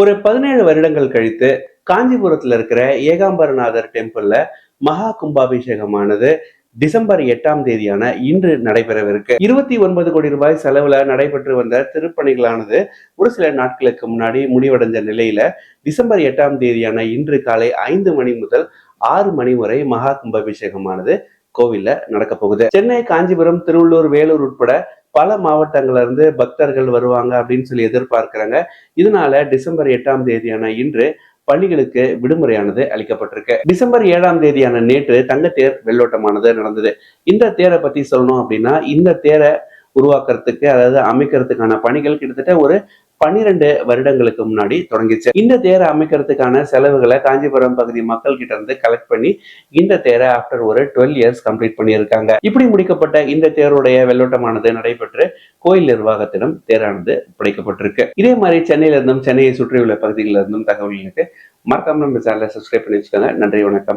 ஒரு 17 வருடங்கள் கழித்து காஞ்சிபுரத்துல இருக்கிற ஏகாம்பரநாதர் டெம்பிள்ல மகா கும்பாபிஷேகமானது டிசம்பர் 8ஆம் தேதியான இன்று நடைபெறவிருக்கு. 29 கோடி ரூபாய் செலவுல நடைபெற்று வந்த திருப்பணிகளானது ஒரு சில நாட்களுக்கு முன்னாடி முடிவடைஞ்ச நிலையில டிசம்பர் 8ஆம் தேதியான இன்று காலை 5 மணி முதல் 6 மணி வரை மகா கும்பாபிஷேகமானது கோவில்ல நடக்க போகுது. சென்னை, காஞ்சிபுரம், திருவள்ளூர், வேலூர் உட்பட பல மாவட்டங்கள்ல இருந்து பக்தர்கள் வருவாங்க அப்படின்னு சொல்லி எதிர்பார்க்கிறாங்க. இதனால டிசம்பர் 8ஆம் தேதியான இன்று பள்ளிகளுக்கு விடுமுறையானது அளிக்கப்பட்டிருக்கு. டிசம்பர் 7ஆம் தேதியான நேற்று தங்கத்தேர் வெள்ளோட்டமானது நடந்தது. இந்த தேரை பத்தி சொல்லணும் அப்படின்னா, இந்த தேரை உருவாக்குறதுக்கு, அதாவது அமைக்கிறதுக்கான பணிகள் கிட்டத்தட்ட ஒரு 12 வருடங்களுக்கு முன்னாடி தொடங்கிச்சு. இந்த தேரை அமைக்கிறதுக்கான செலவுகளை காஞ்சிபுரம் பகுதி மக்கள் கிட்ட இருந்து கலெக்ட் பண்ணி இந்த தேரை ஆஃப்டர் ஒரு 12 இயர்ஸ் கம்ப்ளீட் பண்ணியிருக்காங்க. இப்படி முடிக்கப்பட்ட இந்த தேருடைய வெள்ளோட்டமானது நடைபெற்று கோயில் நிர்வாகத்திடம் தேரானது ஒப்படைக்கப்பட்டிருக்கு. இதே மாதிரி சென்னையில இருந்தும் சென்னையை சுற்றியுள்ள பகுதிகளில் இருந்தும் தகவல்களுக்கு மறக்காம நம்ம சேனலை சப்ஸ்கிரைப் பண்ணி வச்சுக்கோங்க. நன்றி, வணக்கம்.